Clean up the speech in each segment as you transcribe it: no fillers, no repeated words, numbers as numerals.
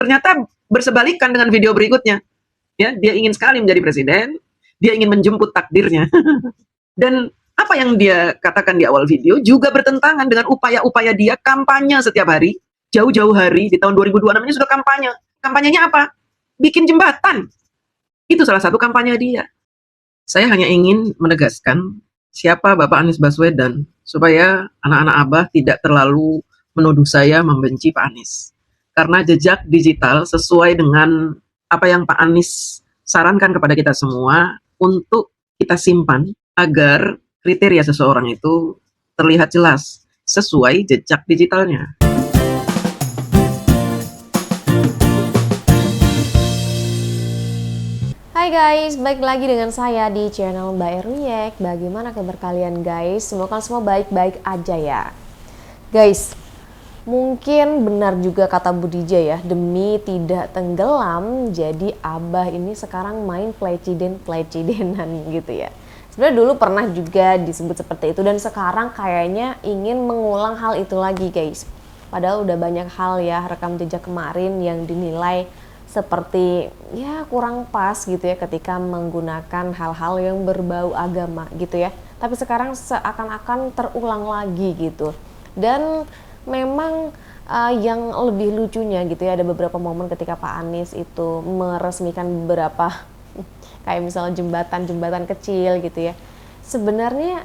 Ternyata bersebalikan dengan video berikutnya. Ya, dia ingin sekali menjadi presiden, dia ingin menjemput takdirnya. Dan apa yang dia katakan di awal video juga bertentangan dengan upaya-upaya dia kampanye setiap hari, jauh-jauh hari di tahun 2026 ini sudah kampanye. Kampanyenya apa? Bikin jembatan. Itu salah satu kampanye dia. Saya hanya ingin menegaskan siapa Bapak Anies Baswedan supaya anak-anak Abah tidak terlalu menuduh saya membenci Pak Anies. Karena jejak digital sesuai dengan apa yang Pak Anies sarankan kepada kita semua untuk kita simpan agar kriteria seseorang itu terlihat jelas sesuai jejak digitalnya. Hai guys, balik lagi dengan saya di channel Mbak Eruyek. Bagaimana kabar kalian guys? Semoga semua baik-baik aja ya. Guys, mungkin benar juga kata Budija ya, demi tidak tenggelam, jadi Abah ini sekarang main plecidenan gitu ya. Sebenarnya dulu pernah juga disebut seperti itu dan sekarang kayaknya ingin mengulang hal itu lagi guys. Padahal udah banyak hal ya rekam jejak kemarin yang dinilai seperti ya kurang pas gitu ya ketika menggunakan hal-hal yang berbau agama gitu ya. Tapi sekarang seakan-akan terulang lagi gitu. Dan memang yang lebih lucunya gitu ya, ada beberapa momen ketika Pak Anies itu meresmikan beberapa kayak misalnya jembatan-jembatan kecil gitu ya. Sebenarnya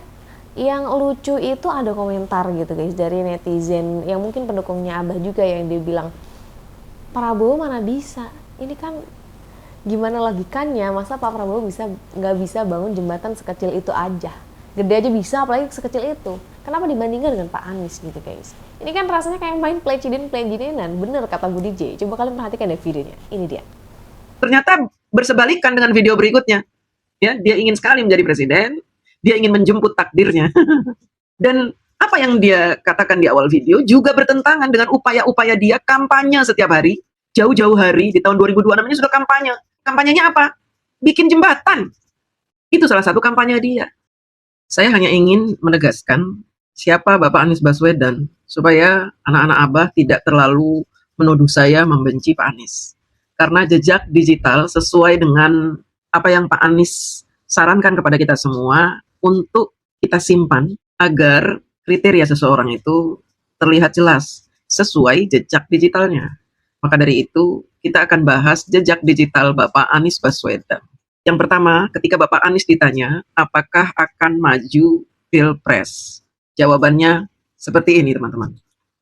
yang lucu itu ada komentar gitu guys dari netizen yang mungkin pendukungnya Abah juga yang dia bilang, Prabowo mana bisa, ini kan gimana logikanya, masa Pak Prabowo nggak bisa bangun jembatan sekecil itu aja, gede aja bisa apalagi sekecil itu, kenapa dibandingkan dengan Pak Anies gitu guys. Ini kan rasanya kayak main plecidenan, bener kata Budi J. Coba kalian perhatikan deh videonya, ini dia. Ternyata bersebalikan dengan video berikutnya. Ya, dia ingin sekali menjadi presiden, dia ingin menjemput takdirnya. Dan apa yang dia katakan di awal video juga bertentangan dengan upaya-upaya dia kampanye setiap hari, jauh-jauh hari di tahun 2026 ini sudah kampanye. Kampanyenya apa? Bikin jembatan. Itu salah satu kampanye dia. Saya hanya ingin menegaskan siapa Bapak Anies Baswedan supaya anak-anak Abah tidak terlalu menuduh saya membenci Pak Anies. Karena jejak digital sesuai dengan apa yang Pak Anies sarankan kepada kita semua untuk kita simpan agar kriteria seseorang itu terlihat jelas sesuai jejak digitalnya. Maka dari itu, kita akan bahas jejak digital Bapak Anies Baswedan. Yang pertama, ketika Bapak Anies ditanya, apakah akan maju Pilpres? Jawabannya seperti ini, teman-teman.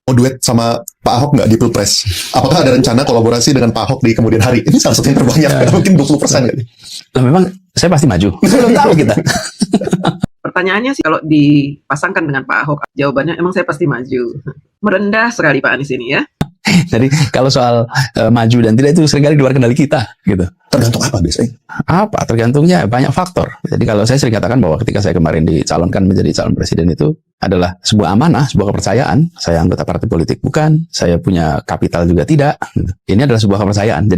Mau duet sama Pak Ahok nggak di Pilpres? Apakah ada rencana kolaborasi dengan Pak Ahok di kemudian hari? Ini salah satu yang terbanyak, mungkin 20%. Nah, memang saya pasti maju. Belum tahu kita. Pertanyaannya sih kalau dipasangkan dengan Pak Ahok, jawabannya emang saya pasti maju. Merendah sekali Pak Anies ini ya. Jadi kalau soal maju dan tidak itu seringkali di luar kendali kita gitu. Tergantung apa biasanya? Apa? Tergantungnya banyak faktor. Jadi kalau saya sering katakan bahwa ketika saya kemarin dicalonkan menjadi calon presiden itu adalah sebuah amanah, sebuah kepercayaan. Saya anggota partai politik bukan, saya punya kapital juga tidak. Gitu. Ini adalah sebuah kepercayaan.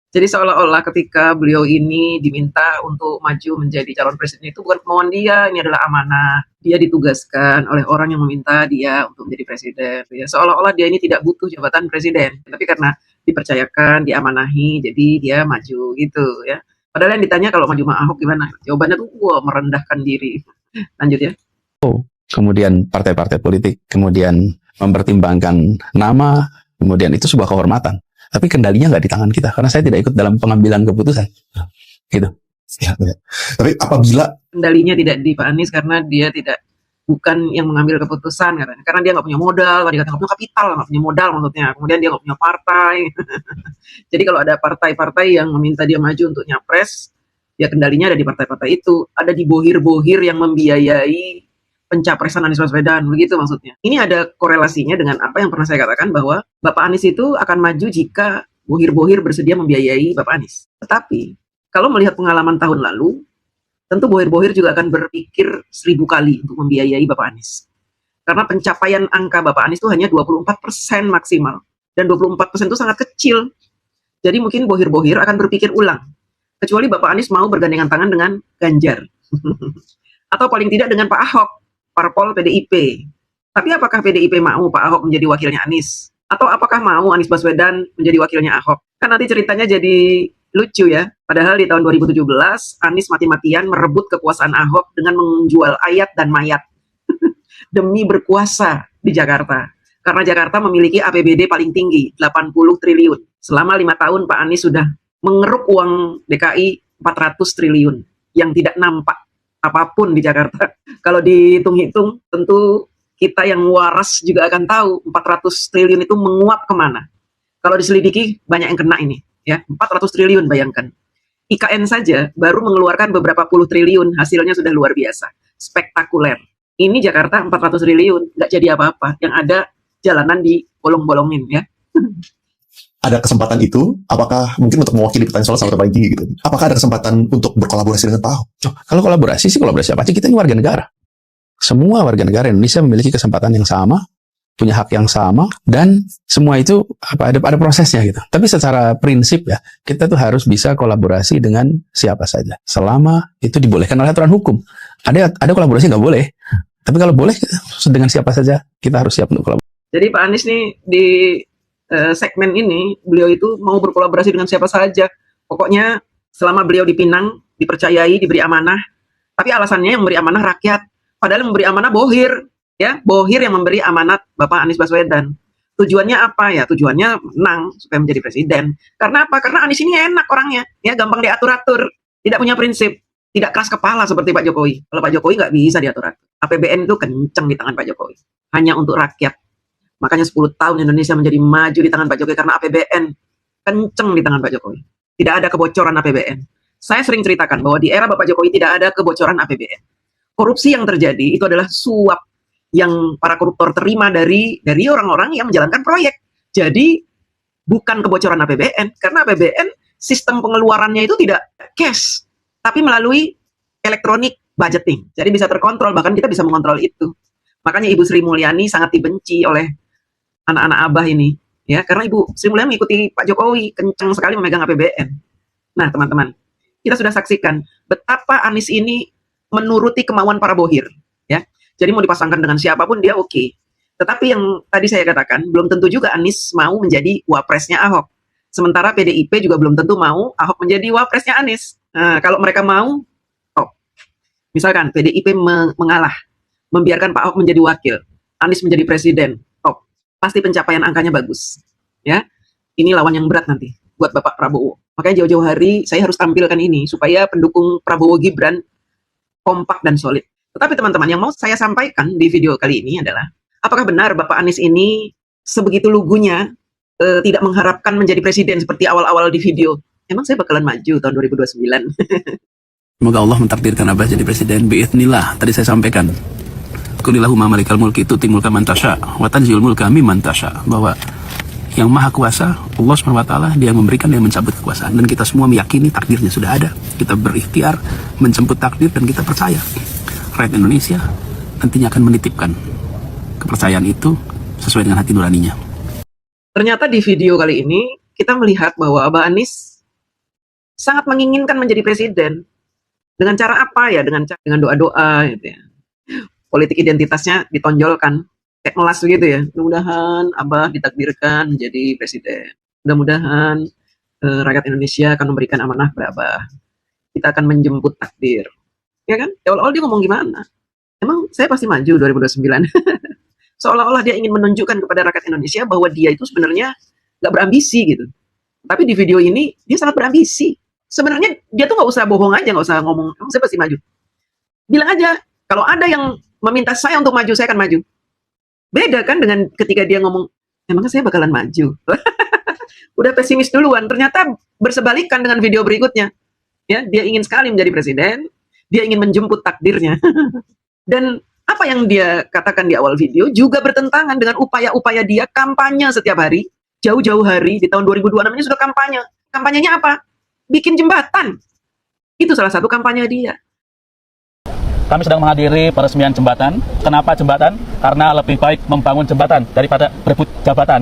Jadi seolah-olah ketika beliau ini diminta untuk maju menjadi calon presiden itu bukan kemauan dia, ini adalah amanah. Dia ditugaskan oleh orang yang meminta dia untuk menjadi presiden. Ya, seolah-olah dia ini tidak butuh jabatan presiden, tapi karena dipercayakan, diamanahi, jadi dia maju gitu ya. Padahal yang ditanya kalau maju sama Ahok gimana? Jawabannya tuh merendahkan diri. Lanjut ya. kemudian partai-partai politik, kemudian mempertimbangkan nama, kemudian itu sebuah kehormatan. Tapi kendalinya nggak di tangan kita, karena saya tidak ikut dalam pengambilan keputusan. Gitu. Ya. Tapi apabila kendalinya tidak di Pak Anies karena dia bukan yang mengambil keputusan katanya. Karena dia nggak punya modal, dia nggak punya kapital, nggak punya modal maksudnya. Kemudian dia nggak punya partai. Jadi kalau ada partai-partai yang meminta dia maju untuk nyapres, ya kendalinya ada di partai-partai itu. Ada di bohir-bohir yang membiayai pencapresan Anies Baswedan, begitu maksudnya. Ini ada korelasinya dengan apa yang pernah saya katakan bahwa Bapak Anies itu akan maju jika bohir-bohir bersedia membiayai Bapak Anies. Tetapi kalau melihat pengalaman tahun lalu, tentu bohir-bohir juga akan berpikir 1000 kali untuk membiayai Bapak Anies. Karena pencapaian angka Bapak Anies itu hanya 24% maksimal. Dan 24% itu sangat kecil. Jadi mungkin bohir-bohir akan berpikir ulang. Kecuali Bapak Anies mau bergandengan tangan dengan Ganjar. Atau paling tidak dengan Pak Ahok, parpol PDIP. Tapi apakah PDIP mau Pak Ahok menjadi wakilnya Anies? Atau apakah mau Anies Baswedan menjadi wakilnya Ahok? Kan nanti ceritanya jadi lucu ya. Padahal di tahun 2017, Anies mati-matian merebut kekuasaan Ahok dengan menjual ayat dan mayat demi berkuasa di Jakarta. Karena Jakarta memiliki APBD paling tinggi, 80 triliun. Selama 5 tahun Pak Anies sudah mengeruk uang DKI 400 triliun yang tidak nampak apapun di Jakarta. Kalau dihitung-hitung, tentu kita yang waras juga akan tahu 400 triliun itu menguap kemana. Kalau diselidiki, banyak yang kena ini. Ya, 400 triliun bayangkan. IKN saja baru mengeluarkan beberapa puluh triliun, hasilnya sudah luar biasa. Spektakuler. Ini Jakarta 400 triliun, nggak jadi apa-apa. Yang ada jalanan di bolong-bolongin ya. Ada kesempatan itu, apakah mungkin untuk mewakili pertanyaan soal paling tinggi gitu? Apakah ada kesempatan untuk berkolaborasi dengan Pak Ahok? Oh, kalau kolaborasi sih kolaborasi apa sih? Kita ini warga negara. Semua warga negara Indonesia memiliki kesempatan yang sama, punya hak yang sama, dan semua itu ada prosesnya gitu. Tapi secara prinsip ya, kita tuh harus bisa kolaborasi dengan siapa saja, selama itu dibolehkan oleh aturan hukum. Ada kolaborasi nggak boleh, tapi kalau boleh dengan siapa saja kita harus siap untuk kolaborasi. Jadi Pak Anies nih di segmen ini beliau itu mau berkolaborasi dengan siapa saja. Pokoknya selama beliau dipinang, dipercayai, diberi amanah. Tapi alasannya yang memberi amanah rakyat. Padahal yang memberi amanah Bohir, ya Bohir yang memberi amanat Bapak Anies Baswedan. Tujuannya apa ya? Tujuannya menang supaya menjadi presiden. Karena apa? Karena Anies ini enak orangnya, ya gampang diatur-atur, tidak punya prinsip, tidak keras kepala seperti Pak Jokowi. Kalau Pak Jokowi nggak bisa diatur-atur. APBN itu kenceng di tangan Pak Jokowi, hanya untuk rakyat. Makanya 10 tahun Indonesia menjadi maju di tangan Pak Jokowi karena APBN kenceng di tangan Pak Jokowi. Tidak ada kebocoran APBN. Saya sering ceritakan bahwa di era Bapak Jokowi tidak ada kebocoran APBN. Korupsi yang terjadi itu adalah suap yang para koruptor terima dari orang-orang yang menjalankan proyek. Jadi bukan kebocoran APBN, karena APBN sistem pengeluarannya itu tidak cash, tapi melalui elektronik budgeting. Jadi bisa terkontrol, bahkan kita bisa mengontrol itu. Makanya Ibu Sri Mulyani sangat dibenci oleh anak-anak Abah ini, ya, karena Ibu Sri Mulyani mengikuti Pak Jokowi, kencang sekali memegang APBN. Nah, teman-teman, kita sudah saksikan betapa Anies ini menuruti kemauan para bohir, ya. Jadi mau dipasangkan dengan siapapun dia oke. Tetapi yang tadi saya katakan, belum tentu juga Anies mau menjadi wapresnya Ahok. Sementara PDIP juga belum tentu mau Ahok menjadi wapresnya Anies. Nah, kalau mereka mau, misalkan PDIP mengalah, membiarkan Pak Ahok menjadi wakil, Anies menjadi presiden, pasti pencapaian angkanya bagus. Ya, ini lawan yang berat nanti buat Bapak Prabowo. Makanya jauh-jauh hari saya harus tampilkan ini supaya pendukung Prabowo Gibran kompak dan solid. Tetapi teman-teman, yang mau saya sampaikan di video kali ini adalah, apakah benar Bapak Anies ini sebegitu lugunya tidak mengharapkan menjadi presiden seperti awal-awal di video? Emang saya bakalan maju tahun 2029? Semoga Allah mentakdirkan Abah jadi presiden. Bi'idznillah, tadi saya sampaikan. Kulillahumma malikal mulki tu'ti mulka man tasya wa tanzi'ul mulka mimman tasya, bahwa yang maha kuasa Allah SWT, dia yang memberikan, dia yang mencabut kekuasaan, dan kita semua meyakini takdirnya sudah ada. Kita berikhtiar menjemput takdir dan kita percaya rakyat Indonesia nantinya akan menitipkan kepercayaan itu sesuai dengan hati nuraninya. Ternyata di video kali ini kita melihat bahwa Abah Anies sangat menginginkan menjadi presiden. Dengan cara apa ya? Dengan doa-doa gitu ya. Politik identitasnya ditonjolkan, kayak melas begitu ya. Mudah-mudahan Abah ditakdirkan menjadi presiden. Mudah-mudahan rakyat Indonesia akan memberikan amanah kepada Abah. Kita akan menjemput takdir. Ya kan? Ya awal-awal dia ngomong gimana? Emang saya pasti maju 2029. Seolah-olah dia ingin menunjukkan kepada rakyat Indonesia bahwa dia itu sebenarnya nggak berambisi gitu. Tapi di video ini dia sangat berambisi. Sebenarnya dia tuh nggak usah bohong aja, nggak usah ngomong, emang saya pasti maju. Bilang aja, kalau ada yang meminta saya untuk maju, saya akan maju. Beda kan dengan ketika dia ngomong, emangnya saya bakalan maju. Udah pesimis duluan. Ternyata bersebalikan dengan video berikutnya. Ya, dia ingin sekali menjadi presiden, dia ingin menjemput takdirnya. Dan apa yang dia katakan di awal video juga bertentangan dengan upaya-upaya dia kampanye setiap hari. Jauh-jauh hari, di tahun 2026 ini sudah kampanye. Kampanyenya apa? Bikin jembatan. Itu salah satu kampanye dia. kami sedang menghadiri peresmian jembatan. Kenapa jembatan? Karena lebih baik membangun jembatan daripada berebut jabatan.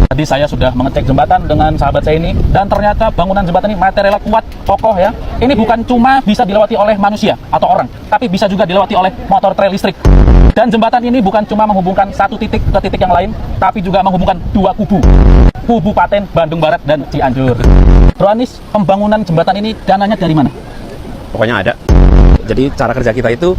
Tadi saya sudah mengecek jembatan dengan sahabat saya ini, dan ternyata bangunan jembatan ini materialnya kuat, kokoh ya. Ini bukan cuma bisa dilewati oleh manusia atau orang, tapi bisa juga dilewati oleh motor trail listrik. Dan jembatan ini bukan cuma menghubungkan satu titik ke titik yang lain, tapi juga menghubungkan dua kubu. Kubu Paten, Bandung Barat, dan Cianjur. Bro Anies, pembangunan jembatan ini dananya dari mana? Pokoknya ada. Jadi cara kerja kita itu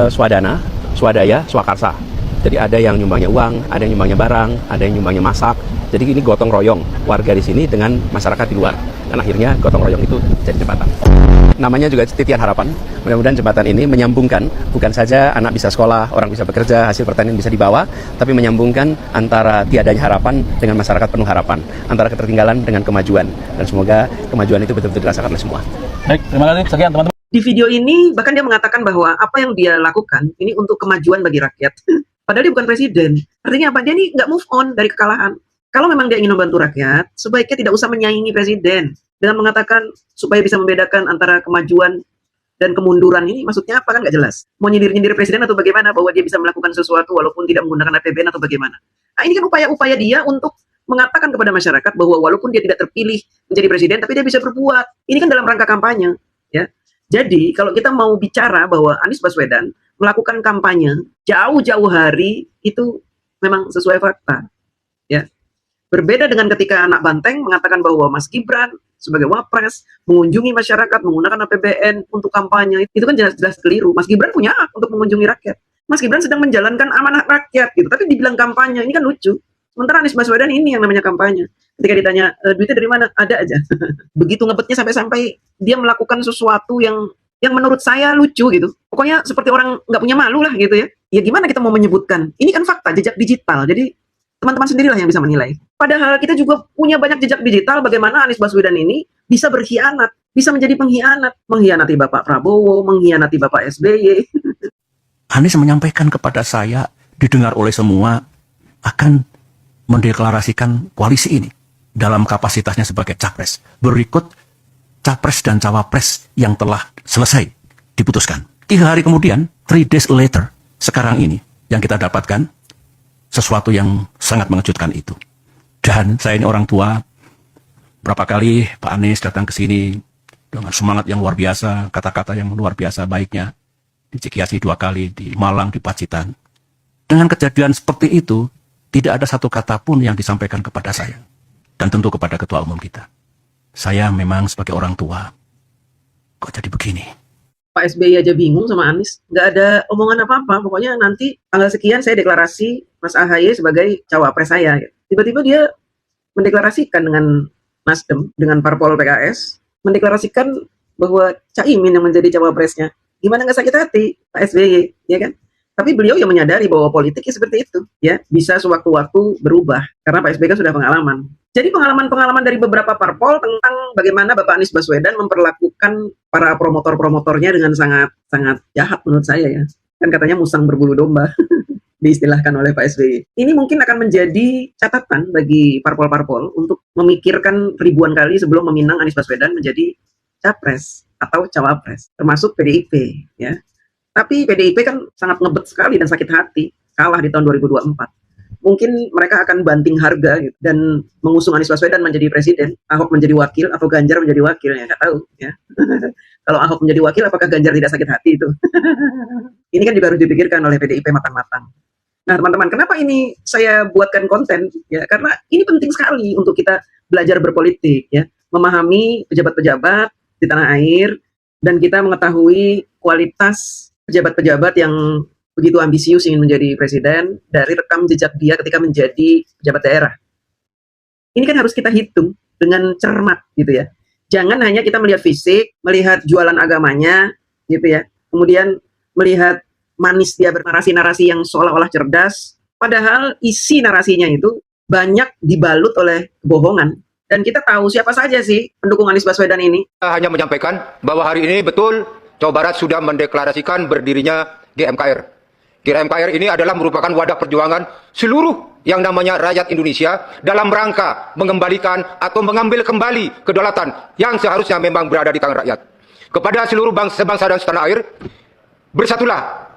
swadana, swadaya, swakarsa. Jadi ada yang nyumbangnya uang, ada yang nyumbangnya barang, ada yang nyumbangnya masak. Jadi ini gotong royong warga di sini dengan masyarakat di luar. Dan akhirnya gotong royong itu jadi jembatan. Namanya juga Titian Harapan. Mudah-mudahan jembatan ini menyambungkan bukan saja anak bisa sekolah, orang bisa bekerja, hasil pertanian bisa dibawa, tapi menyambungkan antara tiadanya harapan dengan masyarakat penuh harapan, antara ketertinggalan dengan kemajuan. Dan semoga kemajuan itu betul-betul dirasakan oleh semua. Baik, terima kasih. Sekian teman-teman. Di video ini bahkan dia mengatakan bahwa apa yang dia lakukan ini untuk kemajuan bagi rakyat. Padahal dia bukan presiden. Artinya apa? Dia ini nggak move on dari kekalahan. Kalau memang dia ingin membantu rakyat, sebaiknya tidak usah menyaingi presiden dengan mengatakan supaya bisa membedakan antara kemajuan dan kemunduran. Ini maksudnya apa, kan nggak jelas. Mau nyindir-nyindir presiden atau bagaimana bahwa dia bisa melakukan sesuatu walaupun tidak menggunakan APBN atau bagaimana. Nah, ini kan upaya-upaya dia untuk mengatakan kepada masyarakat bahwa walaupun dia tidak terpilih menjadi presiden, tapi dia bisa berbuat. Ini kan dalam rangka kampanye, ya. Jadi kalau kita mau bicara bahwa Anies Baswedan melakukan kampanye jauh-jauh hari, itu memang sesuai fakta, ya. Berbeda dengan ketika anak banteng mengatakan bahwa Mas Gibran sebagai wapres mengunjungi masyarakat menggunakan APBN untuk kampanye. Itu kan jelas-jelas keliru. Mas Gibran punya hak untuk mengunjungi rakyat. Mas Gibran sedang menjalankan amanah rakyat gitu, tapi dibilang kampanye, ini kan lucu. Sementara Anies Baswedan ini yang namanya kampanye. Ketika ditanya, duitnya dari mana? Ada aja. Begitu ngebetnya sampai-sampai dia melakukan sesuatu yang menurut saya lucu gitu. Pokoknya seperti orang nggak punya malu lah gitu ya. Ya gimana kita mau menyebutkan? Ini kan fakta, jejak digital. Jadi teman-teman sendirilah yang bisa menilai. Padahal kita juga punya banyak jejak digital bagaimana Anies Baswedan ini bisa berkhianat, bisa menjadi pengkhianat, mengkhianati Bapak Prabowo, mengkhianati Bapak SBY. Anies menyampaikan kepada saya, didengar oleh semua, akan mendeklarasikan koalisi ini dalam kapasitasnya sebagai capres. Berikut capres dan cawapres yang telah selesai diputuskan. 3 hari kemudian, 3 days later, sekarang ini yang kita dapatkan sesuatu yang sangat mengejutkan itu. Dan saya ini orang tua, berapa kali Pak Anies datang ke sini dengan semangat yang luar biasa, kata-kata yang luar biasa baiknya. Di Cikiasi 2 kali, di Malang, di Pacitan. Dengan kejadian seperti itu, tidak ada satu kata pun yang disampaikan kepada saya. Dan tentu kepada ketua umum kita. Saya memang sebagai orang tua, kok jadi begini? Pak SBY aja bingung sama Anies, nggak ada omongan apa-apa. Pokoknya nanti tanggal sekian saya deklarasi Mas AHY sebagai cawapres saya. Tiba-tiba dia mendeklarasikan dengan Nasdem, dengan Parpol PKS, mendeklarasikan bahwa Caimin yang menjadi cawapresnya. Gimana nggak sakit hati Pak SBY, ya kan? Tapi beliau yang menyadari bahwa politiknya seperti itu, ya bisa sewaktu-waktu berubah karena Pak SBY kan sudah pengalaman. Jadi pengalaman-pengalaman dari beberapa parpol tentang bagaimana Bapak Anies Baswedan memperlakukan para promotor-promotornya dengan sangat jahat menurut saya ya. Kan katanya musang berbulu domba diistilahkan oleh Pak SBY. Ini mungkin akan menjadi catatan bagi parpol-parpol untuk memikirkan ribuan kali sebelum meminang Anies Baswedan menjadi capres atau cawapres, termasuk PDIP ya. Tapi PDIP kan sangat ngebet sekali dan sakit hati kalah di tahun 2024. Mungkin mereka akan banting harga gitu, dan mengusung Anies Baswedan menjadi presiden, Ahok menjadi wakil atau Ganjar menjadi wakil, ya nggak tahu ya. Kalau Ahok menjadi wakil, apakah Ganjar tidak sakit hati itu? Ini kan juga harus dipikirkan oleh PDIP matang-matang. Nah teman-teman, kenapa ini saya buatkan konten? Ya karena ini penting sekali untuk kita belajar berpolitik, ya, memahami pejabat-pejabat di tanah air, dan kita mengetahui kualitas pejabat-pejabat yang begitu ambisius ingin menjadi presiden dari rekam jejak dia ketika menjadi pejabat daerah. Ini kan harus kita hitung dengan cermat gitu ya. Jangan hanya kita melihat fisik, melihat jualan agamanya gitu ya. Kemudian melihat manis dia bernarasi-narasi yang seolah-olah cerdas, padahal isi narasinya itu banyak dibalut oleh kebohongan. Dan kita tahu siapa saja sih pendukung Anies Baswedan ini. Hanya menyampaikan bahwa hari ini betul Jawa Barat sudah mendeklarasikan berdirinya GMKR. GMKR ini adalah merupakan wadah perjuangan seluruh yang namanya rakyat Indonesia dalam rangka mengembalikan atau mengambil kembali kedaulatan yang seharusnya memang berada di tangan rakyat. Kepada seluruh bangsa dan setanah air, bersatulah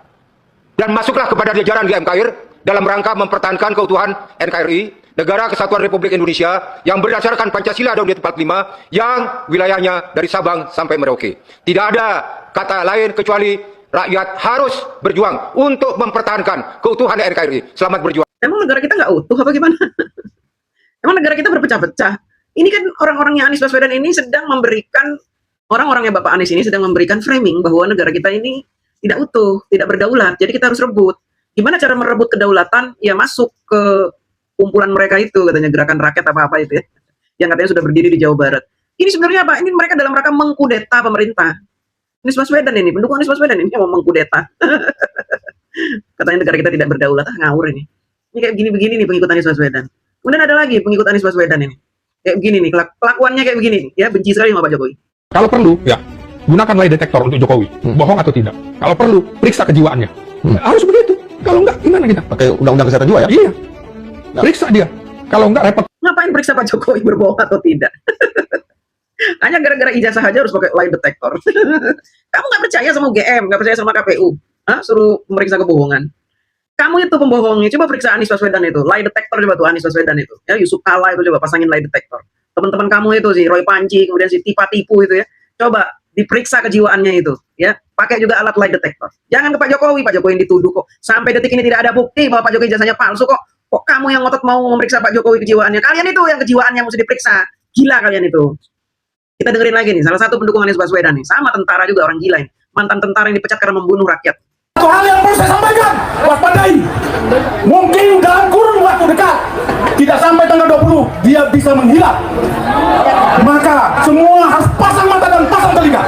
dan masuklah kepada jajaran GMKR dalam rangka mempertahankan keutuhan NKRI, Negara Kesatuan Republik Indonesia yang berdasarkan Pancasila dan UUD 45 yang wilayahnya dari Sabang sampai Merauke. Tidak ada kata lain kecuali rakyat harus berjuang untuk mempertahankan keutuhan NKRI. Selamat berjuang. Emang negara kita nggak utuh apa gimana? Emang negara kita berpecah-pecah? Ini kan orang-orangnya Anies Baswedan ini sedang memberikan, orang-orangnya Bapak Anies ini sedang memberikan framing bahwa negara kita ini tidak utuh, tidak berdaulat. Jadi kita harus rebut. Gimana cara merebut kedaulatan? Ya masuk ke kumpulan mereka itu, katanya gerakan rakyat apa-apa itu ya, yang katanya sudah berdiri di Jawa Barat. Ini sebenarnya apa? Ini mereka dalam rangka mengkudeta pemerintah. Anies Baswedan ini, pendukung Anies Baswedan ini mau mengkudeta. Katanya negara kita tidak berdaulat, ngawur ini. Ini kayak begini-begini nih pengikut Anies Baswedan. Kemudian ada lagi pengikut Anies Baswedan ini. Kayak begini nih, kelakuannya kayak begini nih, ya benci sekali sama Pak Jokowi. Kalau perlu, ya gunakan lie detektor untuk Jokowi, bohong atau tidak. Kalau perlu, periksa kejiwaannya. Harus begitu. Kalau enggak, gimana kita? Pakai undang-undang kesehatan jiwa ya? Iya. Periksa dia. Kalau enggak repot. Ngapain periksa Pak Jokowi berbohong atau tidak? Hanya gara-gara ijazah aja harus pakai lie detector. Kamu nggak percaya sama UGM, nggak percaya sama KPU, suruh memeriksa kebohongan. Kamu itu pembohongnya. Coba periksa Anies Baswedan itu, lie detector coba tuh Anies Baswedan itu. Ya Yusuf Kala itu coba pasangin lie detector. Teman-teman kamu itu si Roy Panji, kemudian si Tipa-Tipu itu ya. Coba diperiksa kejiwaannya itu, ya. Pakai juga alat lie detector. Jangan ke Pak Jokowi yang dituduh kok. Sampai detik ini tidak ada bukti bahwa Pak Jokowi ijazahnya palsu kok. Kok kamu yang ngotot mau memeriksa Pak Jokowi kejiwaannya? Kalian itu yang kejiwaannya mesti diperiksa. Gila kalian itu. Kita dengerin lagi nih, salah satu pendukung Anies Baswedan nih, sama tentara juga, orang gila ini. Mantan tentara yang dipecat karena membunuh rakyat. Satu hal yang perlu saya sampaikan, waspadai. Mungkin dalam kurun waktu dekat, tidak sampai tanggal 20, dia bisa menghilang. Maka semua harus pasang mata dan pasang telinga.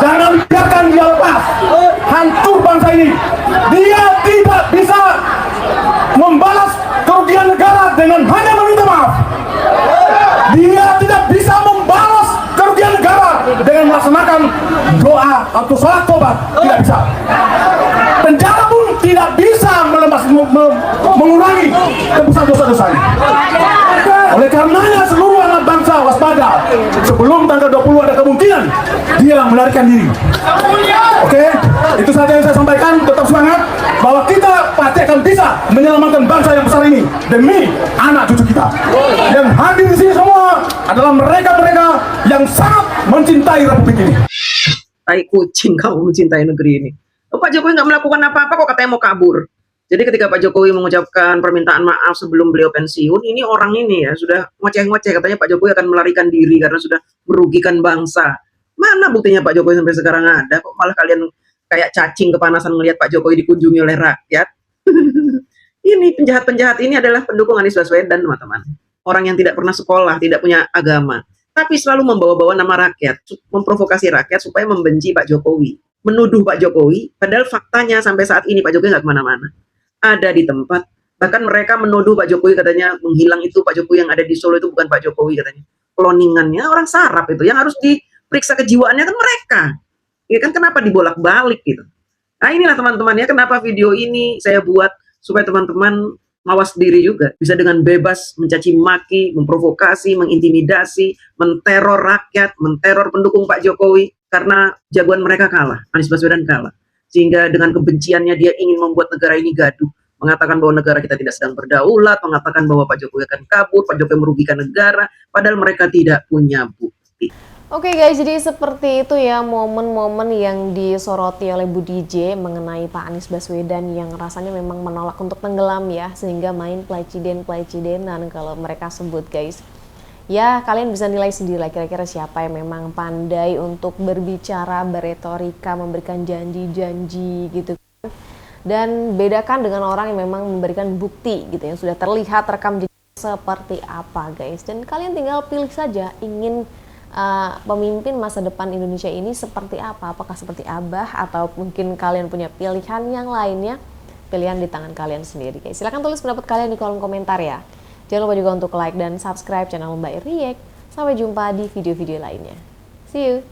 Jangan biarkan dia lepas. Hancur bangsa ini. Dia tidak bisa membalas kerugian negara dengan hanya meminta maaf. Dia tidak bisa membalas kerugian negara dengan melaksanakan doa atau sholat tobat. Tidak bisa. Penjara pun tidak bisa mengurangi tebusan dosa-dosanya. Oleh karenanya seluruh anak bangsa waspada. Sebelum tanggal 20 ada kemungkinan dia melarikan diri. Oke, itu saja yang saya sampaikan. Tetap semangat bahwa kita pasti akan bisa menyelamatkan bangsa yang besar ini demi anak cucu kita. Yang hadir di sini semua adalah mereka-mereka yang sangat mencintai Republik ini. Tai kucing kamu mencintai negeri ini. Oh, Pak Jokowi nggak melakukan apa-apa kok katanya mau kabur. Jadi ketika Pak Jokowi mengucapkan permintaan maaf sebelum beliau pensiun, ini orang ini ya sudah ngoceh-ngoceh katanya Pak Jokowi akan melarikan diri karena sudah merugikan bangsa. Mana buktinya Pak Jokowi sampai sekarang ada? Kok malah kalian kayak cacing kepanasan melihat Pak Jokowi dikunjungi oleh rakyat? Ini penjahat-penjahat ini adalah pendukung Anies Baswedan, teman-teman. Orang yang tidak pernah sekolah, tidak punya agama, tapi selalu membawa-bawa nama rakyat, memprovokasi rakyat supaya membenci Pak Jokowi, menuduh Pak Jokowi, padahal faktanya sampai saat ini Pak Jokowi nggak kemana-mana, ada di tempat. Bahkan mereka menuduh Pak Jokowi katanya menghilang itu Pak Jokowi yang ada di Solo itu bukan Pak Jokowi katanya, cloningannya orang sarap itu, yang harus diperiksa kejiwaannya kan mereka. Ya kan, kenapa dibolak-balik gitu. Nah inilah teman-teman ya, kenapa video ini saya buat supaya teman-teman mawas diri juga, bisa dengan bebas mencaci maki, memprovokasi, mengintimidasi, menteror rakyat, menteror pendukung Pak Jokowi, karena jagoan mereka kalah, Anies Baswedan kalah. Sehingga dengan kebenciannya dia ingin membuat negara ini gaduh, mengatakan bahwa negara kita tidak sedang berdaulat, mengatakan bahwa Pak Jokowi akan kabur, Pak Jokowi merugikan negara, padahal mereka tidak punya bukti. Oke guys, jadi seperti itu ya momen-momen yang disoroti oleh Budi J mengenai Pak Anies Baswedan yang rasanya memang menolak untuk tenggelam ya, sehingga main pelaciden-pelecidenan kalau mereka sebut guys. Ya kalian bisa nilai sendiri lah kira-kira siapa yang memang pandai untuk berbicara, beretorika, memberikan janji-janji gitu. Dan bedakan dengan orang yang memang memberikan bukti gitu yang sudah terlihat rekam jejak seperti apa guys. Dan kalian tinggal pilih saja ingin pemimpin masa depan Indonesia ini seperti apa, apakah seperti Abah atau mungkin kalian punya pilihan yang lainnya. Pilihan di tangan kalian sendiri guys. Silahkan tulis pendapat kalian di kolom komentar ya. Jangan lupa juga untuk like dan subscribe channel Mbak React. Sampai jumpa di video-video lainnya. See you.